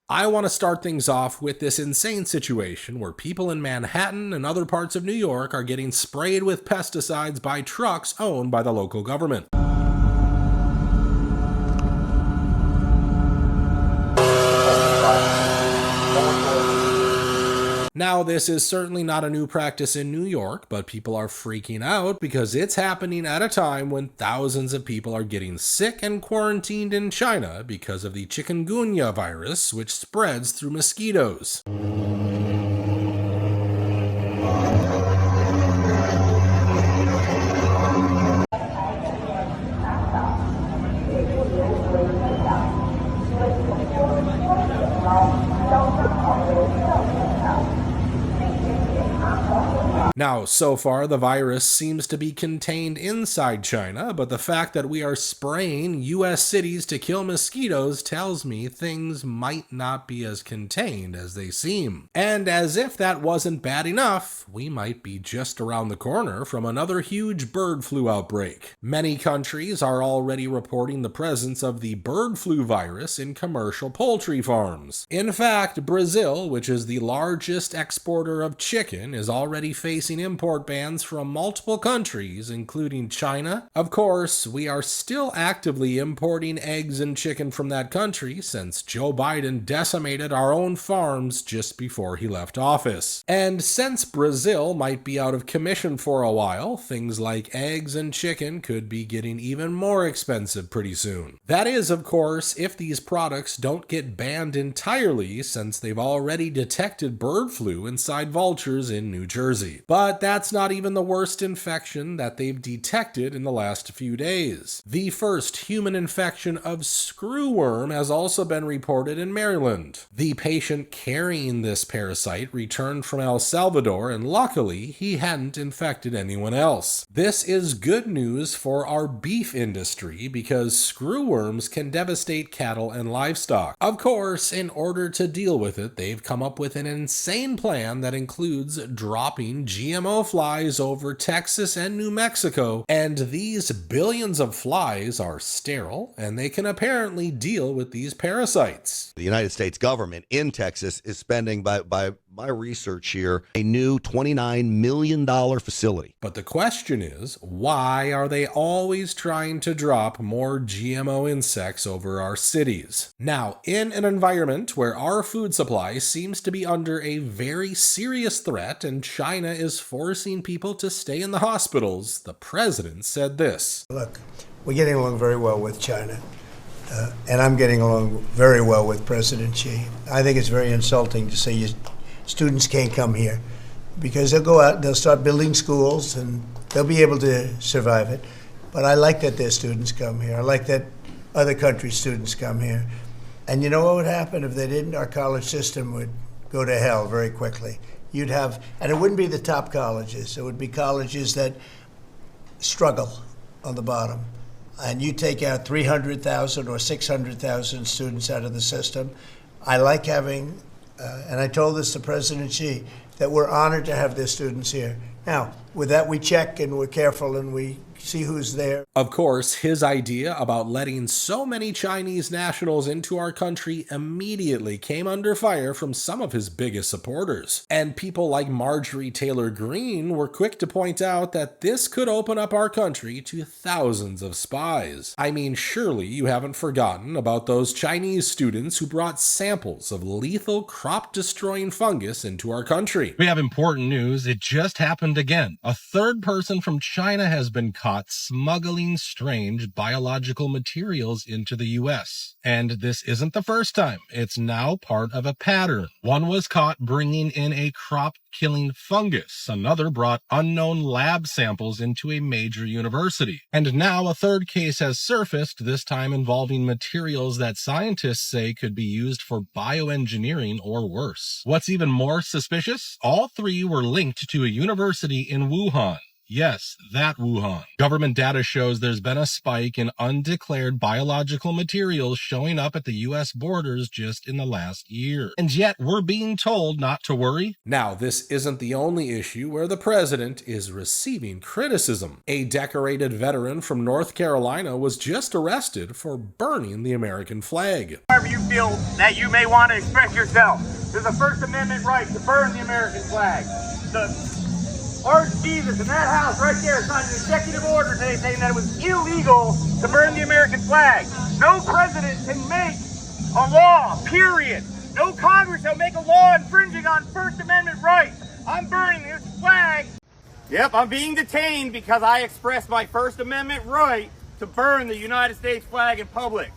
I want to start things off with this insane situation where people in Manhattan and other parts of New York are getting sprayed with pesticides by trucks owned by the local government. Now, this is certainly not a new practice in New York, but people are freaking out because it's happening at a time when thousands of people are getting sick and quarantined in China because of the chikungunya virus, which spreads through mosquitoes. Now, so far, the virus seems to be contained inside China, but the fact that we are spraying U.S. cities to kill mosquitoes tells me things might not be as contained as they seem. And as if that wasn't bad enough, we might be just around the corner from another huge bird flu outbreak. Many countries are already reporting the presence of the bird flu virus in commercial poultry farms. In fact, Brazil, which is the largest exporter of chicken, is already facing import bans from multiple countries, including China. Of course, we are still actively importing eggs and chicken from that country since Joe Biden decimated our own farms just before he left office. And since Brazil might be out of commission for a while, things like eggs and chicken could be getting even more expensive pretty soon. That is, of course, if these products don't get banned entirely, since they've already detected bird flu inside vultures in New Jersey. But that's not even the worst infection that they've detected in the last few days. The first human infection of screwworm has also been reported in Maryland. The patient carrying this parasite returned from El Salvador, and luckily he hadn't infected anyone else. This is good news for our beef industry because screwworms can devastate cattle and livestock. Of course, in order to deal with it, they've come up with an insane plan that includes dropping GMO flies over Texas and New Mexico, and these billions of flies are sterile, and they can apparently deal with these parasites. The United States government in Texas is spending, by my research here, a new $29 million facility. But the question is, why are they always trying to drop more GMO insects over our cities? Now, in an environment where our food supply seems to be under a very serious threat and China is forcing people to stay in the hospitals, the president said this. Look, we're getting along very well with China. And I'm getting along very well with President Xi. I think it's very insulting to say students can't come here because they'll go out, they'll start building schools, and they'll be able to survive it. But I like that their students come here. I like that other countries' students come here. And you know what would happen if they didn't? Our college system would go to hell very quickly. You'd have, and it wouldn't be the top colleges. It would be colleges that struggle on the bottom. And you take out 300,000 or 600,000 students out of the system. I like having, and I told this to President Xi, that we're honored to have their students here. Now, with that, we check and we're careful and we see who's there. Of course, his idea about letting so many Chinese nationals into our country immediately came under fire from some of his biggest supporters. And people like Marjorie Taylor Greene were quick to point out that this could open up our country to thousands of spies. I mean, surely you haven't forgotten about those Chinese students who brought samples of lethal crop-destroying fungus into our country. We have important news. It just happened again. A third person from China has been caught smuggling strange biological materials into the U.S. And this isn't the first time. It's now part of a pattern. One was caught bringing in a crop-killing fungus. Another brought unknown lab samples into a major university. And now a third case has surfaced, this time involving materials that scientists say could be used for bioengineering or worse. What's even more suspicious? All three were linked to a university in Wuhan. Yes, that Wuhan. Government data shows there's been a spike in undeclared biological materials showing up at the U.S. borders just in the last year. And yet we're being told not to worry. Now, this isn't the only issue where the president is receiving criticism. A decorated veteran from North Carolina was just arrested for burning the American flag. However you feel that you may want to express yourself, there's a First Amendment right to burn the American flag. The Archdiocese in that house right there signed an executive order today saying that it was illegal to burn the American flag. No president can make a law, period. No Congress will make a law infringing on First Amendment rights. I'm burning this flag. Yep, I'm being detained because I expressed my First Amendment right to burn the United States flag in public.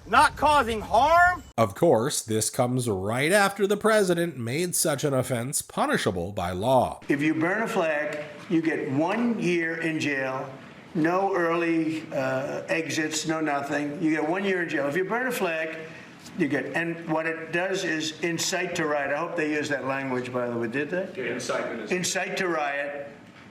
Not causing harm. Of course, this comes right after the president made such an offense punishable by law. If you burn a flag, you get 1 year in jail, no early exits, no nothing. You get 1 year in jail. If you burn a flag, you get, and what it does is incite to riot. I hope they use that language, by the way. Did they? Yeah, incitement. Incite to riot.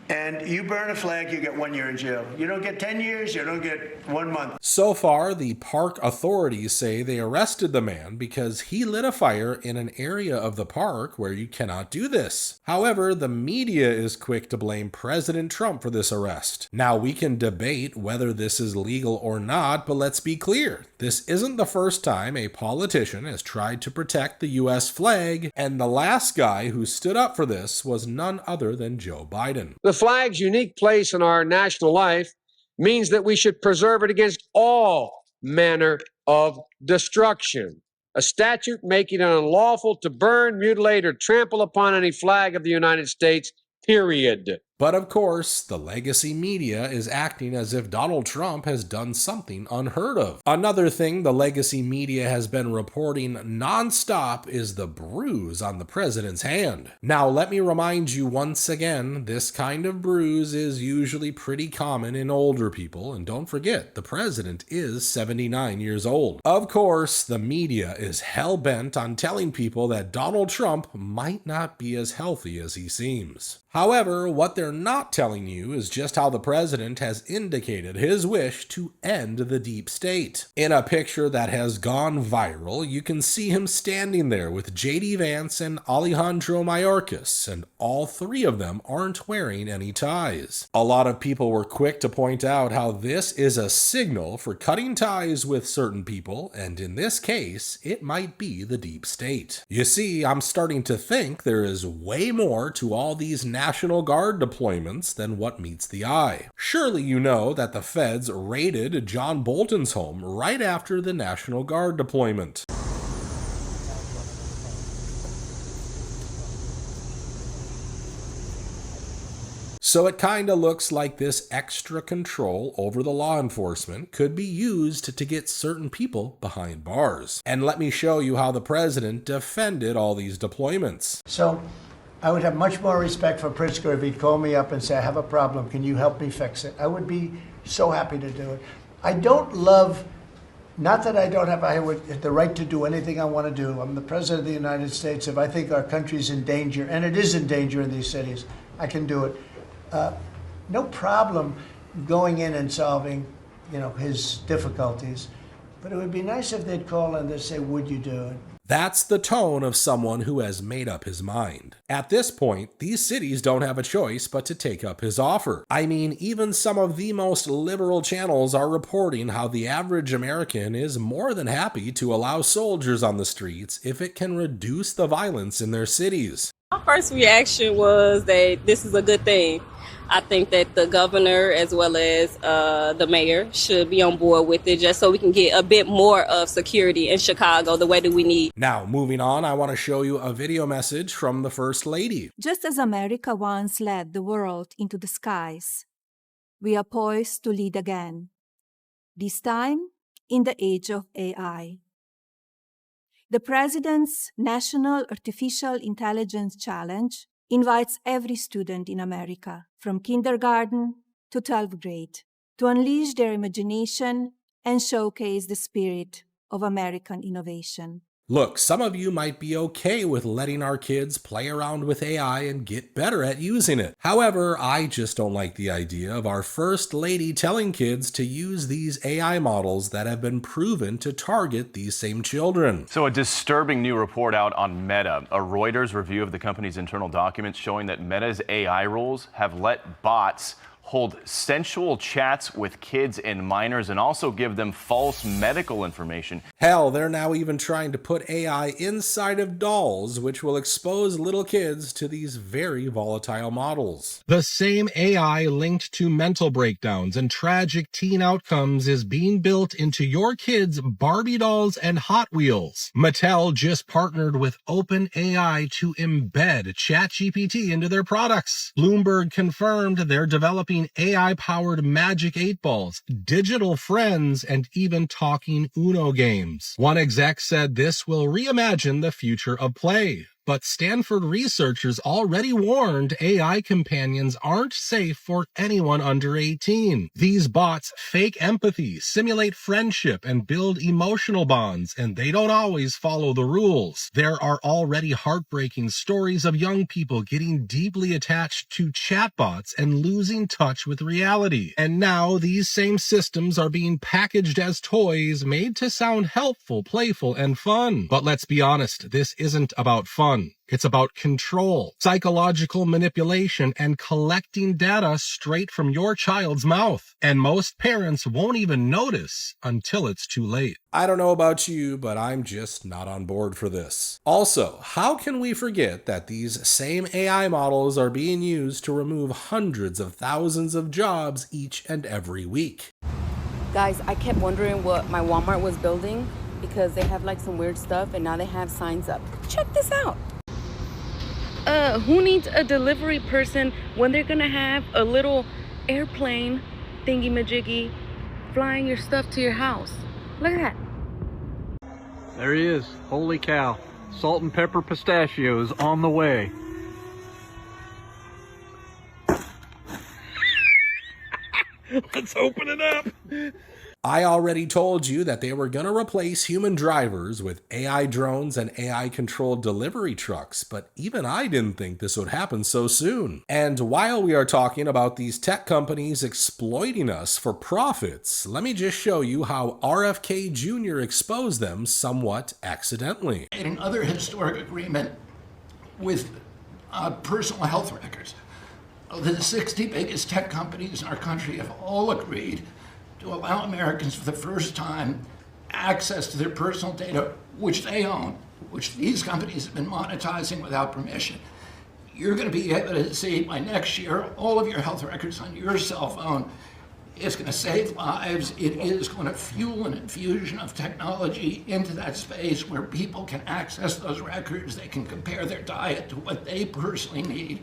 And you burn a flag, you get 1 year in jail. You don't get 10 years, you don't get 1 month. So far, the park authorities say they arrested the man because he lit a fire in an area of the park where you cannot do this. However, the media is quick to blame President Trump for this arrest. Now, we can debate whether this is legal or not, but let's be clear. This isn't the first time a politician has tried to protect the U.S. flag, and the last guy who stood up for this was none other than Joe Biden. The flag's unique place in our national life means that we should preserve it against all manner of destruction. A statute making it unlawful to burn, mutilate, or trample upon any flag of the United States, period. But of course, the legacy media is acting as if Donald Trump has done something unheard of. Another thing the legacy media has been reporting nonstop is the bruise on the president's hand. Now, let me remind you once again, this kind of bruise is usually pretty common in older people, and don't forget, the president is 79 years old. Of course, the media is hell-bent on telling people that Donald Trump might not be as healthy as he seems. However, what they're not telling you is just how the president has indicated his wish to end the deep state. In a picture that has gone viral, you can see him standing there with J.D. Vance and Alejandro Mayorkas, and all three of them aren't wearing any ties. A lot of people were quick to point out how this is a signal for cutting ties with certain people, and in this case, it might be the deep state. You see, I'm starting to think there is way more to all these National Guard deployments than what meets the eye. Surely you know that the feds raided John Bolton's home right after the National Guard deployment. So it kinda looks like this extra control over the law enforcement could be used to get certain people behind bars. And let me show you how the president defended all these deployments. So I would have much more respect for Pritzker if he'd call me up and say, I have a problem, can you help me fix it? I would be so happy to do it. I don't love, not that I don't have the right to do anything I want to do. I'm the president of the United States. If I think our country's in danger, and it is in danger in these cities, I can do it. No problem going in and solving, his difficulties. But it would be nice if they'd call and they'd say, would you do it? That's the tone of someone who has made up his mind. At this point, these cities don't have a choice but to take up his offer. I mean, even some of the most liberal channels are reporting how the average American is more than happy to allow soldiers on the streets if it can reduce the violence in their cities. My first reaction was that this is a good thing. I think that the governor as well as the mayor should be on board with it just so we can get a bit more of security in Chicago the way that we need. Now, moving on, I want to show you a video message from the First Lady. Just as America once led the world into the skies, we are poised to lead again, this time in the age of AI. The President's National Artificial Intelligence Challenge invites every student in America, from kindergarten to 12th grade, to unleash their imagination and showcase the spirit of American innovation. Look, some of you might be okay with letting our kids play around with AI and get better at using it. However, I just don't like the idea of our first lady telling kids to use these AI models that have been proven to target these same children. So a disturbing new report out on Meta. A Reuters review of the company's internal documents showing that Meta's AI rules have let bots hold sensual chats with kids and minors and also give them false medical information. Hell, they're now even trying to put AI inside of dolls, which will expose little kids to these very volatile models. The same AI linked to mental breakdowns and tragic teen outcomes is being built into your kids' Barbie dolls and Hot Wheels. Mattel just partnered with OpenAI to embed ChatGPT into their products. Bloomberg confirmed they're developing AI-powered Magic 8 balls, digital friends, and even talking Uno games. One exec said this will reimagine the future of play. But Stanford researchers already warned AI companions aren't safe for anyone under 18. These bots fake empathy, simulate friendship, and build emotional bonds, and they don't always follow the rules. There are already heartbreaking stories of young people getting deeply attached to chatbots and losing touch with reality. And now these same systems are being packaged as toys made to sound helpful, playful, and fun. But let's be honest, this isn't about fun. It's about control, psychological manipulation, and collecting data straight from your child's mouth. And most parents won't even notice until it's too late. I don't know about you, but I'm just not on board for this. Also, how can we forget that these same AI models are being used to remove hundreds of thousands of jobs each and every week? Guys, I kept wondering what my Walmart was building because they have like some weird stuff and now they have signs up. Check this out. Who needs a delivery person when they're gonna have a little airplane thingy-majiggy flying your stuff to your house? Look at that. There he is. Holy cow. Salt and pepper pistachios on the way. Let's open it up. I already told you that they were going to replace human drivers with AI drones and AI-controlled delivery trucks, but even I didn't think this would happen so soon. And while we are talking about these tech companies exploiting us for profits, let me just show you how RFK Jr. exposed them somewhat accidentally. Another historic agreement with personal health records. The 60 biggest tech companies in our country have all agreed to allow Americans for the first time access to their personal data, which they own, which these companies have been monetizing without permission. You're going to be able to see by next year all of your health records on your cell phone. It's going to save lives. It is going to fuel an infusion of technology into that space where people can access those records. They can compare their diet to what they personally need.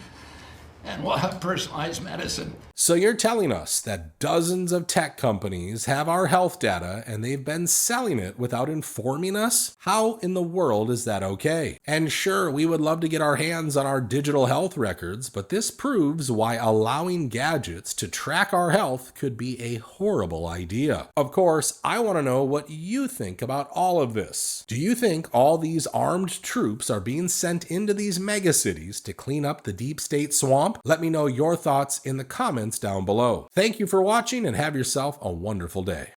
And we'll have personalized medicine. So you're telling us that dozens of tech companies have our health data and they've been selling it without informing us? How in the world is that okay? And sure, we would love to get our hands on our digital health records, but this proves why allowing gadgets to track our health could be a horrible idea. Of course, I want to know what you think about all of this. Do you think all these armed troops are being sent into these megacities to clean up the deep state swamp? Let me know your thoughts in the comments down below. Thank you for watching and have yourself a wonderful day.